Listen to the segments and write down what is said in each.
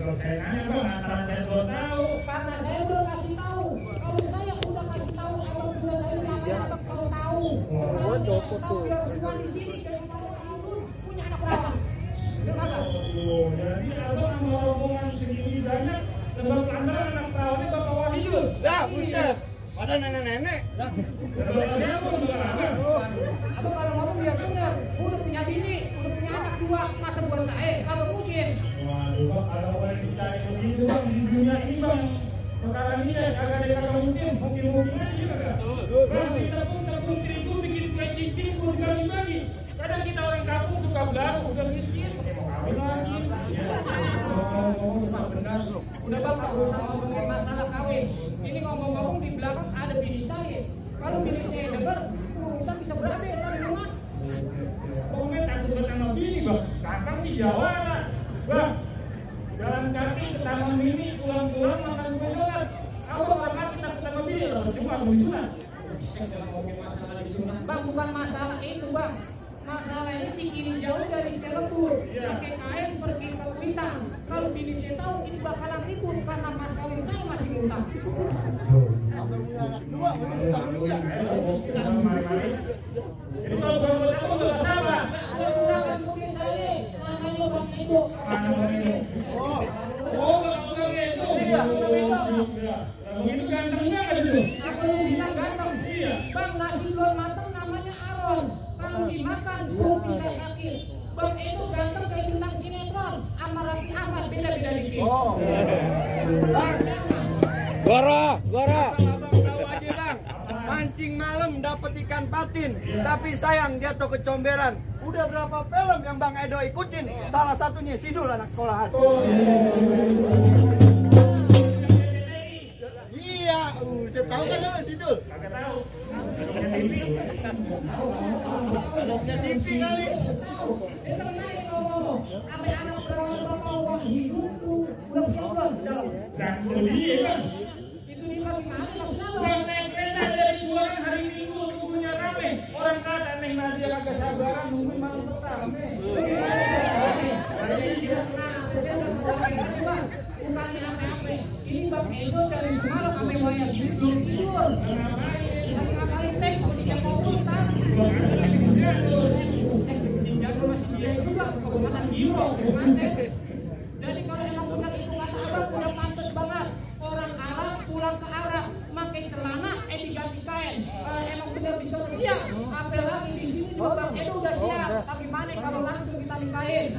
Kalau saya nanya bang, antara saya belum tahu. Karena saya belum kasih tahu. Kalau saya udah kasih tahu, abang sudah tahu namanya abang kalau tahu. Kalau saya tahu biar semua di sini dari kalau abang punya anak berapa? Jadi abang sama rombongan segini banyak, sebab antara anak perawannya Bapak Wahyu. Dah, buset. Ada nenek-nenek. Abang kalau ngomong biar dengar. Udah punya bini, udah punya anak dua, masa buat saya kalau mungkin. Waduh bang, kalau boleh dicari begitu bang di dunia ini bang, sekarang ini ya kagak ada kagak mungkin aja kagak. Bang kita pun tepung terigu bikin kue cincin pun dibagi-bagi. Kadang kita orang kampung suka baru udah miskin, mau kawin lagi. Benar. Udah bang, tak usah ngomongin masalah kawin. Ini ngomong-ngomong di belakang ada bini saya. Kalau bini saya dengar, urusan bisa berabe ntar di rumah. Komen takut sama bini bang, kakak di Jawa lah. Bang, jalan kaki ke taman mini, pulang-pulang makan kue donat. Abang orang mati takut sama bini, loh cuma mau disunat. Bang, bukan masalah itu bang. Masalah ini si kini jauh dari Cirebon. Pakai kain pergi ke Kuitang. Kalau bini saya tahu ini bakalan ribut karena mas kawin saya masih utang. Jadi kalau buat kamu gak sabar. Ada kurangkan kulit saya, namanya bang Edo. Oh, bang Edo. Iya, bang Edo. Bang Edo gantengnya kan itu? Apa yang bilang ganteng? Iya. Bang, nasi belum matang namanya Aron. Kalau dimakan perut bisa sakit. Bang Edo ganteng kayak bintang sinetron. Sama Raffi Ahmad beda-beda dikit. Oh. Bang. Goro. Abang tahu aja bang. Mancing malam dapat ikan patin, tapi sayang jatuh ke comberan. Udah berapa film yang Bang Edo ikutin? Salah satunya Sidul anak sekolahan. Iya, saya tahu kan lo Sidul? Kagak tahu. Kalau punya TV kali. Itu naik ngomong. Sampai anak perawan Bapak Wahyu udah berubah di dalam. Dan dia bang. Itu di mana sama. Bang naik kereta dari Buaran hari Minggu tubuhnya rame. Orang kata Neng Nadia kagak sabaran nungguin malam pertama. Bukannya apa-apa. Ini Bang Edo dari semalam sampai bayar tidur. Ngapain teks ketika mau utang. Jago masih dia juga kebutuhan giro. Jadi kalau emang benar itu kata abang udah pantas banget. Orang Arab pulang ke Arab pakai celana diganti kain. Kalau emang benar bisa siap. Apalagi di sini juga Bang Edo udah siap. Tapi mana kalau langsung kita nikahin?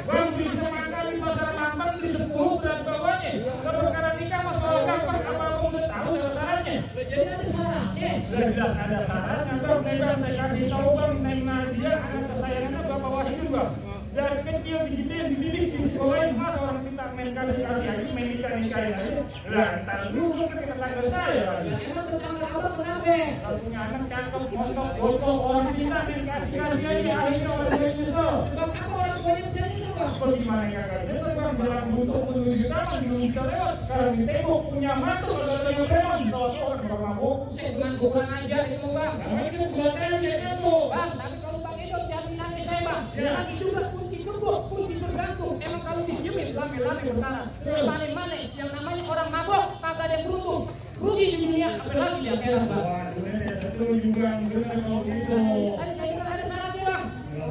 Bang bisa makan di pasar mampang di 10 berat bawahnya. Kalau perkara nikah masalah gampang, apa aku udah tahu sasarannya? Jadi ada syaratnya. Sudah jelas ada syaratnya bang. Bang saya kasih tahu bang, Neng Nadia anak kesayangannya Bapak Wahyu bang. Dari kecil digituin dididik di sekolahin, mas orang kita main kasih aja, main nikahin aja. Lah ntar dulu kan tetangga saya lagi. Emang tetangga abang kenapa? Kalau punya anak cakep, montok, botol, orang kita main kasih aja, akhirnya orang yang nyesel. Sebab apa orang banyak jadi suka? Bagaimana ya kak? Dia sekarang jalan butuh menuju taman, belum bisa lewat. Sekarang di tembok punya mantu, kalau tengok preman, soal orang bermabuk. Saya dengan bukan aja itu bang. Nah itu bukan tanya itu. Bang, tapi kalau Bang Edo jaminannya saya bang. Lagi juga kunci gembok, kunci tergantung. Emang kalau didiemin lame-lame bertahan. Mana-mana yang namanya orang mabok kagak ada yang beruntung. Rugi di dunia, apalagi di akhirat bang. Waduh, saya setuju bang, benar kalau gitu. Tadi saya bilang ada syaratnya bang.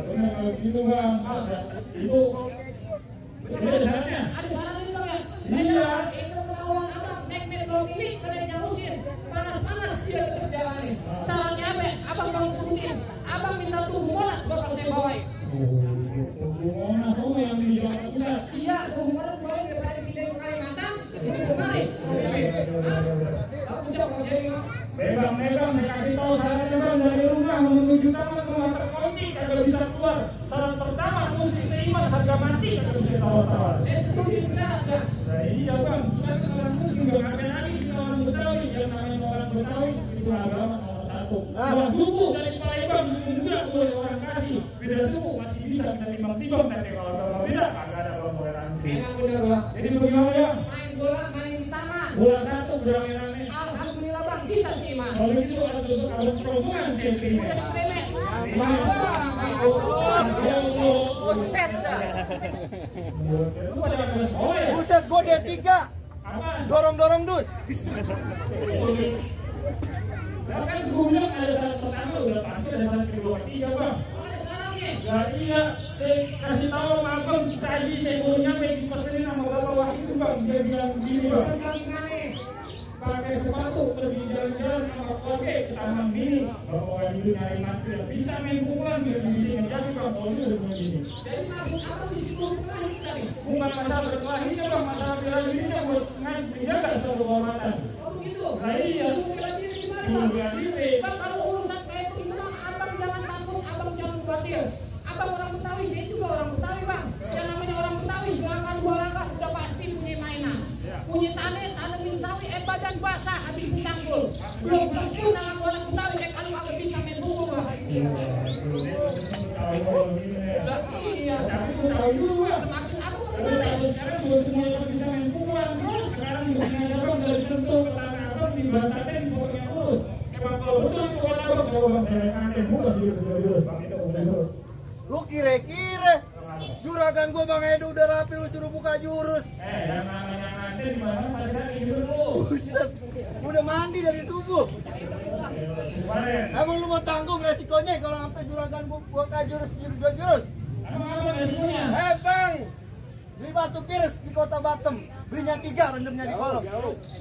Benar kalau gitu bang. Itu ada syaratnya. Ada syaratnya bang ya. Iya. Itu ketahuan abang naik metro ini kena nyarusin. Panas-panas dia tetap jalanin. Syaratnya apa? Abang kalau sebutin. Abang minta tunggu monas bakal saya bawain. Monas oh yang di Jakarta Pusat. Iya, tunggu monas bawain daripada pindah ke Kalimantan. Kesini kemari. Aku siapa jadi bang? Bebang, saya kasih tahu syaratnya bang, dari rumah menuju taman rumah terkunci kagak bisa keluar. Syarat pertama mesti seiman, harga mati kagak bisa tawar-tawar. Saya setuju syarat bang. Nah iya bang, kita kan orang muslim gak ngapain lagi kita orang Betawi. Yang namanya orang Betawi itu agama nomor 1. Buat buku dari Palembang juga boleh orang kasih. Beda suku masih bisa kita timbang-timbang, tapi kalau beda kagak ada toleransi. Memang benar bang. Jadi bagaimana ya? Main bola, main di taman. Bola 1 berame-rame. Alhamdulillah bang, kita sih mah. Kalau itu ada serobongan saya terima. Buset dah. Buset, gue D3. Dorong-dorong dus. Kan gue bilang ada saat pertama udah pasti ada saat kedua ketiga bang. Ya iya, saya kasih tahu sama abang tadi saya mau nyampe dipesenin sama bapak wah itu bang, dia bilang begini bang. Pakai sepatu pergi jalan-jalan sama keluarga ke taman mini. Bapak wah itu nyari mati bisa main pukulan biar bisa menjadi bang. Kalau itu udah begini. Jadi maksud apa di sekolah tadi? Bukan masalah berkelahinya bang, masalah bela dirinya buat menjaga suatu kehormatan. Oh begitu. Nah iya, Bela diri gimana suruh bang? bela diri. Bang kalau urusan kayak itu memang abang jangan takut, abang jangan khawatir. Abang orang Betawi, saya juga orang Betawi bang. Yang namanya orang Betawi selangkah dua langkah udah pasti punya mainan, punya tanemin sawi, badan basah habis ditanggul. Belum sempurna aku orang Betawi, kalau agak bisa main buku bang. Iya. Tapi gue tahu dulu bang. Maksud aku Tapi kalau sekarang buat semuanya bisa main pukulan terus sekarang bukannya abang dari Sentul ke tanah abang di Basaten pokoknya terus. Emang kalau betul itu kan abang kalau bang saya kangen buka sih terus bang itu udah terus. Lu kira-kira juragan gue Bang Edo udah rapi, lu suruh buka jurus. Yang namanya kangen di mana masih ada gitu lu. Buset, udah mandi dari subuh. Kemarin. Emang lu mau tanggung resikonya kalau sampai juragan gue buka jurus? Emang abang resikonya? Bang, di Batu Kiris di Kota Batam, belinya 3, rendemnya di kolom.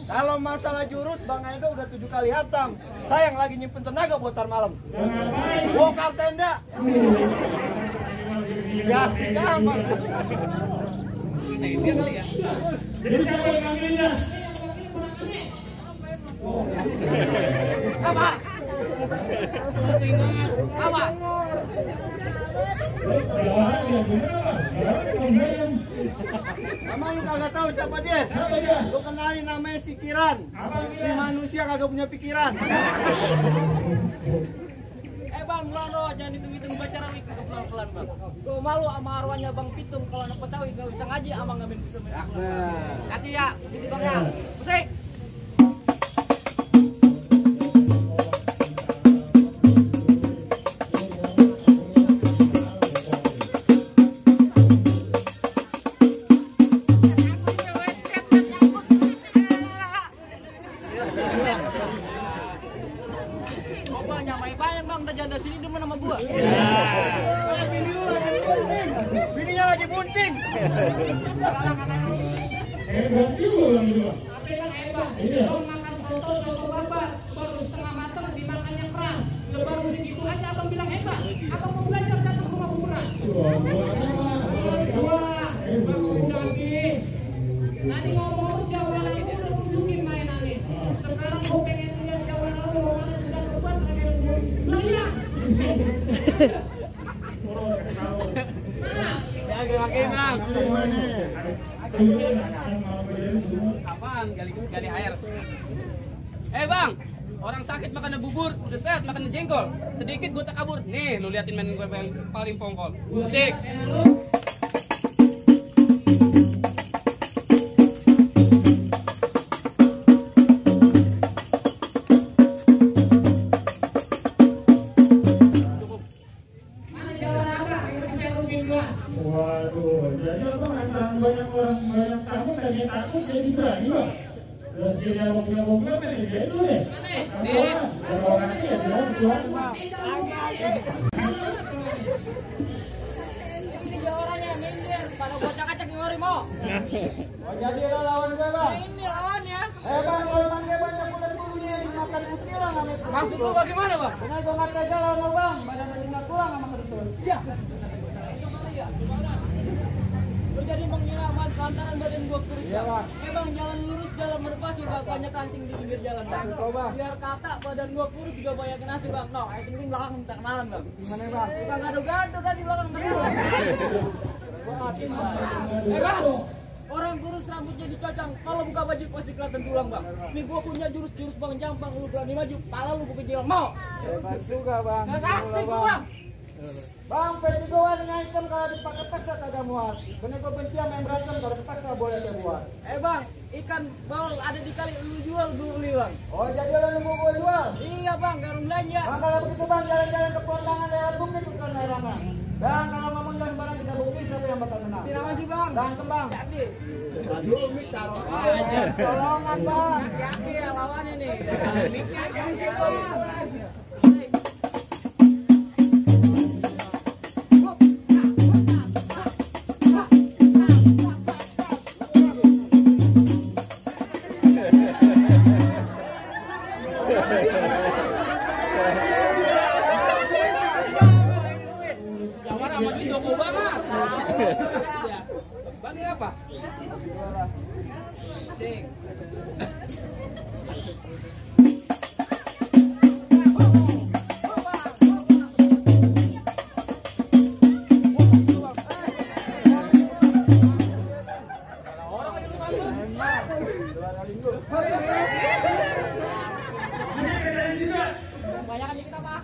Kalau masalah jurus, Bang Edo udah 7 kali hatam. Sayang lagi nyimpen tenaga buat tar malam. Ngapain? Bongkar tenda. Ya sih amat. dia kali ya. Jadi siapa yang ngambilnya? Apa? Apa? Jawaban yang bener apa? Jawaban Emang lu kagak tahu siapa dia? siapa dia? Lu kenalin namanya si Kiran. Si manusia kagak punya pikiran. Bang, lo jangan hitung-hitung baca rawit itu pelan-pelan bang. Gue malu sama arwahnya Bang Pitung kalau anak Betawi gak bisa ngaji ama ngamen bisa main bola. Hati ya, isi bang ya. Musik. Bininya lagi bunting. Hebat juga orang itu bang. Tapi kan hebat. Iya. Kalau makan soto babat baru setengah matang dimakannya keras. Baru segitu aja abang bilang hebat. Abang mau belajar datang ke rumah beras. Bang udah habis. Tadi ngomong Jawa itu udah tunjukin mainannya. Sekarang gue pengen lihat Jawa lalu mana sudah berbuat kayak Belaya. Oke bang. Apaan? Gali air. Bang, orang sakit makan bubur, udah sehat makan jengkol. Sedikit gue tak kabur. Nih, lu liatin main gue paling pongkol. Musik. Waduh, jadi abang antara banyak tamu dan dia takut jadi berani bang. Terus dia mau punya mobil apa nih? Dia dulu deh. Orang aja ya, dia jual. Tiga orangnya minggir, pada bocah-kacak ngori mau. Oh, jadi lo lawan gue bang. Ini lawannya. Bang, kalau manggil banyak bulan bunyi makan putih lah nggak mau. Maksud lu bagaimana bang? Benar gue nggak tega lawan lo bang. Badan lo nggak pulang sama kerja. Iya. Lu jadi mengira lantaran badan gua kurus. Iya bang. Bang, jalan lurus, jalan merpati bang, banyak kancing di pinggir jalan bang. Coba. Biar kata badan gua kurus juga banyak nasi bang. No, yang penting belakang minta kenalan bang. Gimana bang? Bukan ngadu-ngadu kan di belakang kenalan. Gue atin bang. Bang, orang kurus rambutnya dicocang, kalau buka baju pasti kelihatan tulang bang. Nih gua punya jurus-jurus bang jampang, lu berani maju, pala lu buka jilang mau. Hebat juga bang. Gak sakti gua bang. Bang, peti gue warna hitam kalau dipakai paksa kagak muat. Bener gue benci sama yang berantem kalau dipaksa boleh dia buat. Bang, ikan baul ada di kali lu jual beli bang. Oh, jadi lo mau gue jual? Iya bang, garung belanja. Nah, kalau begitu bang, jalan-jalan ke Pondangan daerah Bukit bukan daerahnya. Dan kalau ngomong dan barang kita Bukit, siapa yang bakal menang? Tiraman sih bang. Dan kembang. Jadi. Aduh, mik taruh aja. Tolongan bang. Hati-hati ya lawan ini. Miknya jangan sih bang. Jawara sama si Joko banget. Bang ini apa? Cek. Orang lagi lupa tuh. Banyakan dikit apa?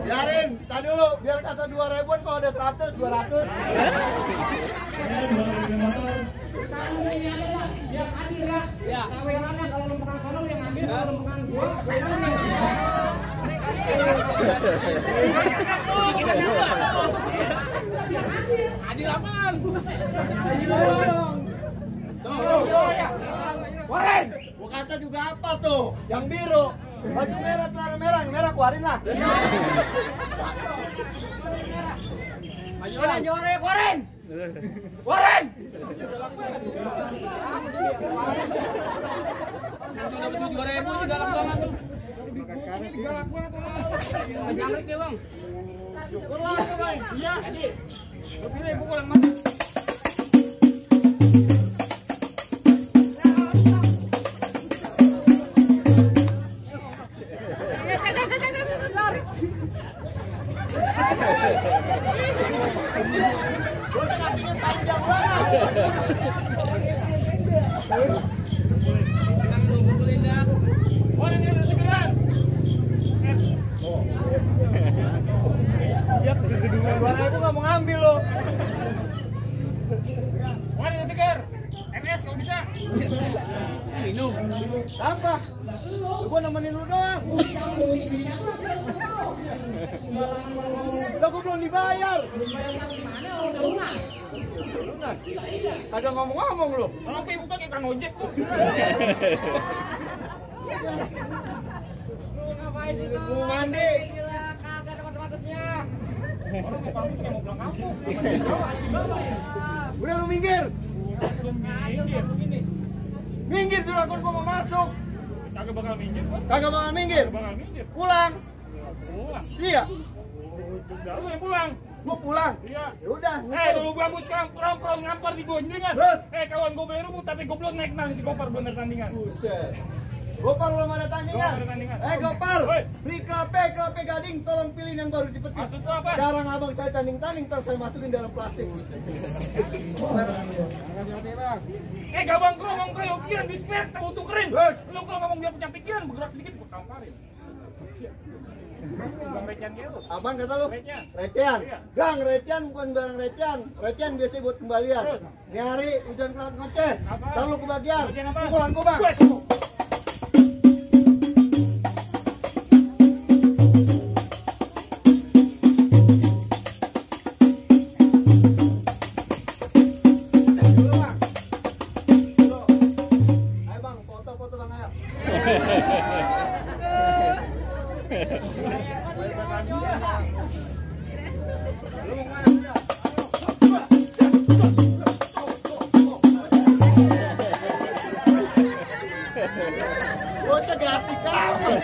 Biarin, tadi dulu, biar kata 2.000-an kalau ada 100, 200. Sekarang ini adalah yang adil ya. Sawerannya kalau lu menang sana lu yang ambil, kalau lu menang gua Adil apaan? Keluarin! Gua kata juga apa tuh? Yang biru. Baju merah, celana merah, yang merah keluarin lah. Ayo juara ya, keluarin. Keluarin! Langsung dapat 7.000 sih galak banget tuh. Nyamrik ya bang. Iya. Lu pilih pukul yang mana? Gua kakinya panjang banget. Kita ngumpulin dah. Oh, ini udah segeran. 2.000 nggak mau ngambil lo. Oh, ini seger. MS kalau bisa. Minum. Apa? Gua nemenin lu doang. Lah gua belum dibayar. Lunas. Kagak ngomong-ngomong lu. Kalau kayak bukan kayak kang ojek tuh. Ngapain sih Mau mandi. kagak ada batas-batasnya. Orang mau kampus kayak mau pulang kampung. Udah lu minggir. Minggir. Minggir Juragan, gua mau masuk. Kagak bakal minggir kok. Kagak bakal minggir. Bakal minggir. Pulang. Pulang. Iya. Udah lu yang pulang. Gua pulang. Iya. Ya udah. Dulu bambu sekarang perang ngampar di gonjengan. Terus? Kawan gue beli rumput tapi gue belum naik nang si Gopar bener tandingan. Buset. Gopar belum ada tandingan. Belum ada tandingan. Gopar. Woi. Beli klape gading, tolong pilih yang baru dipetik. Maksud lu apa? Jarang abang saya tanding-tanding, ntar saya masukin dalam plastik. Gabang kau ngomong kayak ukiran di spare tahu tuh keren. Terus? Lu kalau ngomong dia punya pikiran bergerak sedikit gue kamparin. Bang Recehan gitu. Apaan kata lu? Recehan. Recehan. Iya. Gang, recehan bukan barang recehan. Recehan biasanya buat kembalian. Terus? Ini hari hujan cloud ngoceh. Apa? Ntar lu kebagian. Kebagian apa? Pukulan gua bang. Wes. Dulu, bang. Dulu. Ayo bang, foto-foto bang ayo. Lu mau kemana? Udah. Bocah gak asik amat.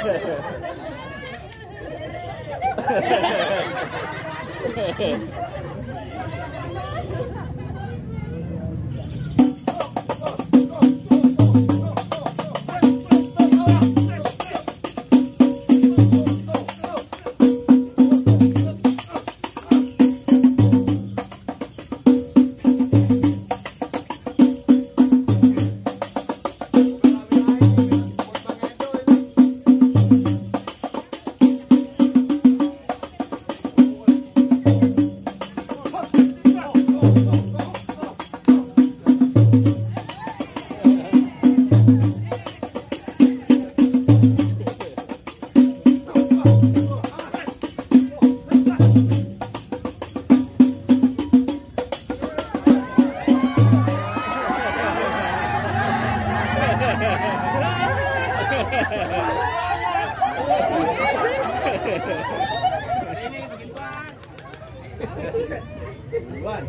Duluan.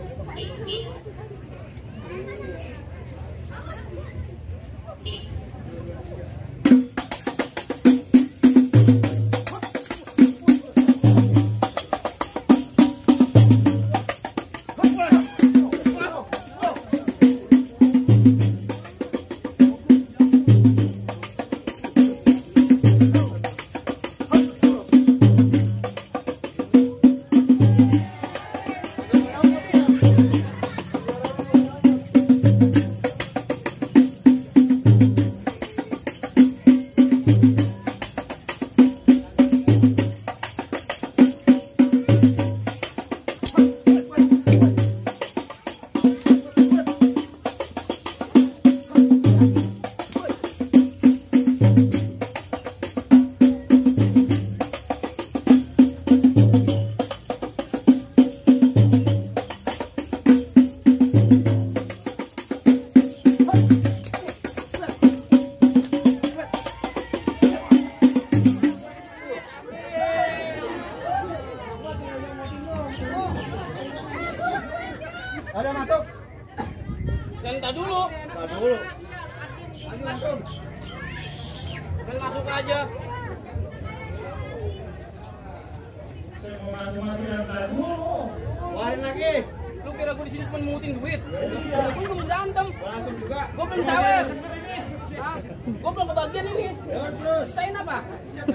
Ada masuk. Dan tak dulu. Tak dulu. Ayo masuk. Dan masuk aja. Saya mau masuk-masuk yang tak dulu. Keluarin lagi. Lu kira gue di sini cuma mungutin duit? Udah gue mau berantem. Berantem juga. Gue belum sawer. Hah? Gue belum kebagian ini. Terus. Sisain apa?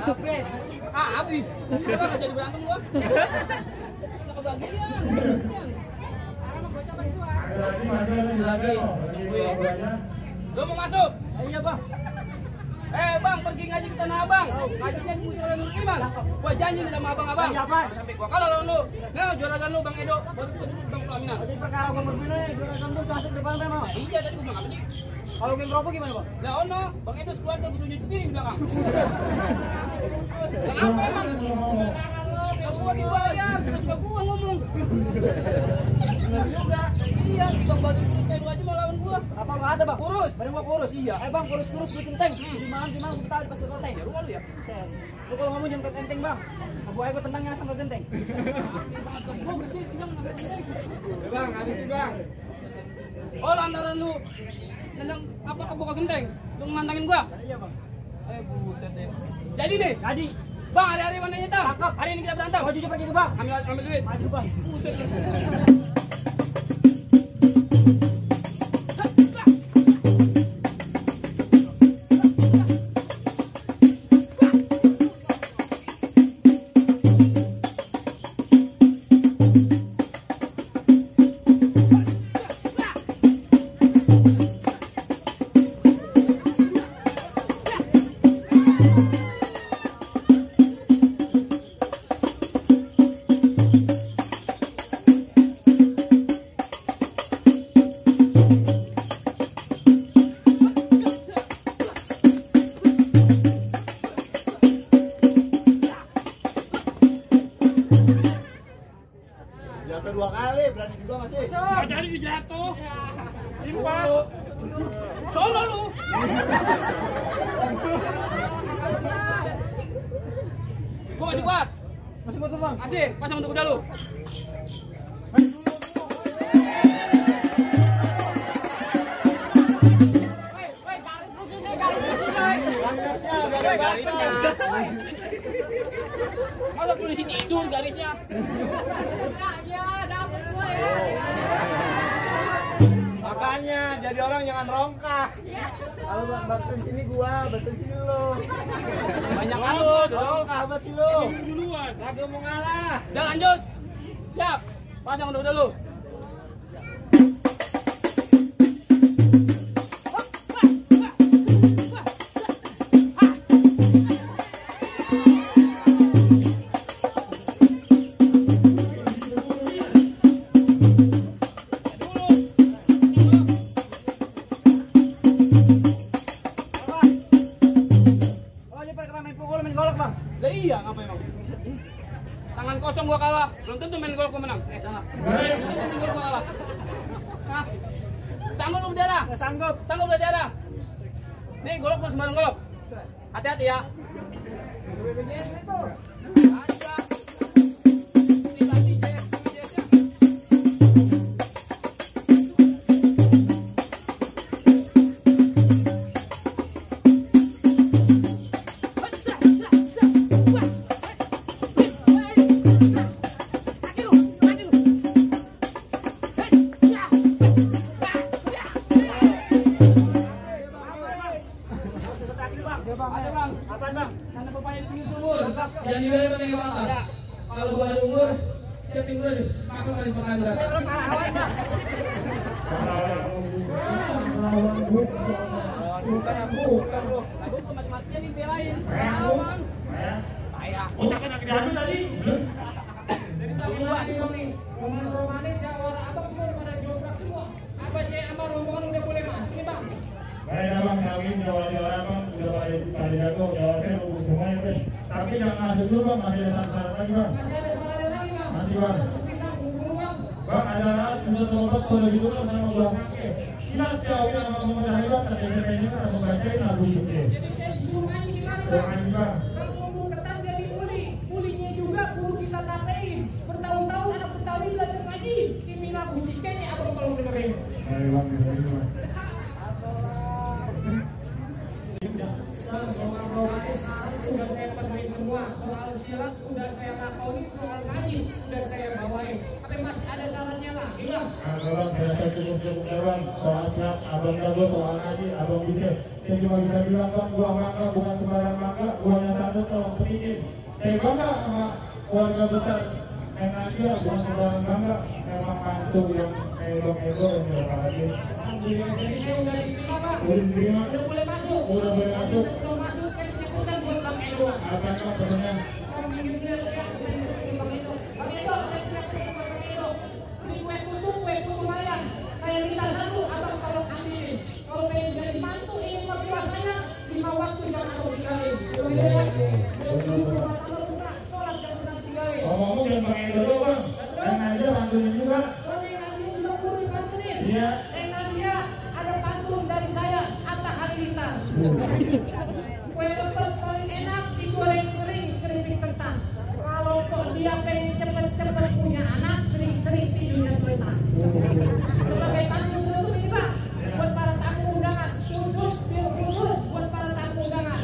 Habis. Ah, habis. Kita nggak jadi berantem gua. Nggak kebagian. Ada lagi. Lu mau masuk? Iya bang. Bang, pergi ngaji ke Tanah Abang. Ngajinya di Musola Nur Iman. Gua janji nih sama abang-abang. Iya, Pak. Sampai gua kalah lawan lu. Nah, juragan lu Bang Edo. Baru kita duduk Bang Pelaminan. Jadi perkara gue berbina nih, juragan tuh masuk depan memang. Iya, tadi gua bilang apa sih? Kalau game rokok gimana bang? Lah ono, Bang Edo keluarga gua tunjuk piring di belakang. Lah apa emang? Kalau gua dibayar, terus gua ngomong. Benar juga. Iya, tikang badan kita lu aja mau lawan gua. Apa nggak ada bang? Kurus. Baru gua kurus iya. Bang kurus gue centeng. Di mana kita di pas kota Ya rumah lu ya. Lu kalau ngomong jangan enteng bang. Abu aku tendangnya sama genteng. Gua gede bilang nggak gede. Ya, Bang, habisin Bang. Oh, lantaran lu nendang apa ke buka genteng? Lu mantangin gua? Iya bang. Buset deh. Jadi deh. Jadi. Bang, hari-hari mana nyetang? Hari ini kita berantem. Mau jujur pergi ke bang. Ambil duit. Maju bang. Buset deh. Jatuh 2 kali, berani juga masih. Oh, jadi dijatuh. Impas. Sono lu. Gua masih kuat. Masih betul bang. Masih, pasang untuk kuda lu. Garisnya, Garisnya. Masa polisi tidur garisnya? Makanya jadi orang jangan rongkak. Kalau bantuin sini gua, bantuin sini lu. Banyak kan lu, dong. Sahabat sih lu. Duluan. Kagak mau ngalah. Udah lanjut. Siap. Pasang udah lu. Oh ini perkara main pukul main golok bang. Lah iya, ngapa emang? Tangan kosong gua kalah. Belum tentu main golf gua menang. Salah. Belum tentu main golf gua kalah. Hah? Sanggup lu berdarah? Nggak sanggup. Sanggup berdarah? Nih, golok mau sembarang golok. Hati-hati ya. Aja. Ini tadi, Jess. Bukan loh. Lagu kok mati-matian dibelain. Lawan. Payah. Ucapan yang diambil tadi. Dari duluan nih, roman-romanis yang orang abang semua pada jobrak semua. Apa saya sama rombongan udah boleh masuk nih bang? Baik abang, Sawin, Jawa di orang bang, udah pada jago, Jawa saya nunggu semuanya bang. Tapi jangan masuk dulu bang, masih ada syarat lagi bang. Masih ada salahnya lagi bang. Masih bang. Kita buru bang. Bang, ada alat bisa tobat sudah gitu kan sama buah kakek. Silat Sawin sama pemerintah bang, tapi saya juga ada membacain lagu suci. Jadi saya disuruh nyanyi gimana bang? Jangan bang. Bang kubu ketan jadi uli, ulinya juga guru kita tatein. Bertahun-tahun anak Betawi belajar ngaji. Dimina musiknya abang kalau dengerin. Ayo bang, dengerin bang. Udah saya penuhin semua, soal silat udah saya lakoni, soal ngaji udah saya bawain. Tapi masih ada salahnya lagi bang. Abang saya cukup bang, soal silat abang jago, soal ngaji abang bisa. Saya cuma bisa bilang bang, buah mangga bukan sembarang mangga, buahnya satu tolong petikin. Saya bangga sama keluarga besar yang ngaji bukan sembarang bangga, memang mantu yang ego yang lagi. Alhamdulillah, jadi saya udah diterima bang. Udah diterima, Udah boleh masuk. udah boleh masuk. Sebelum masuk saya punya pesan buat bang Edo. Apa yang pesannya? Bang Edo, Bang Edo, saya punya pesan buat Bang Edo. Ini kue putu lumayan. Saya minta satu, abang tolong ambilin. Kalau pengen jadi mantu ini mertua saya 5 waktu jangan aku tinggalin. Sholat jangan pernah tinggalin. Ngomong jangan pakai ego doang, yang aja mantunya juga. Iya. Dia ada pantun dari saya, Atta Halilintar. Kue lepet paling enak digoreng kering keripik kentang. Kalau kok dia pengen cepet-cepet punya anak, sering-sering tidurnya kentang. Sebagai pantun itu ini Pak, buat para tamu undangan, khusus buat para tamu undangan.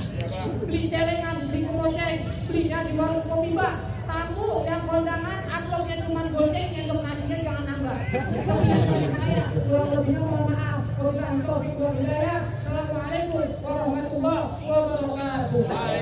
Beli celengan, beli kemoceng, belinya di warung kopi Pak. Tamu yang kondangan, amplopnya cuma goceng, yang nasinya jangan nambah. Saya kurang lebihnya mohon maaf. Assalamualaikum warahmatullahi wabarakatuh.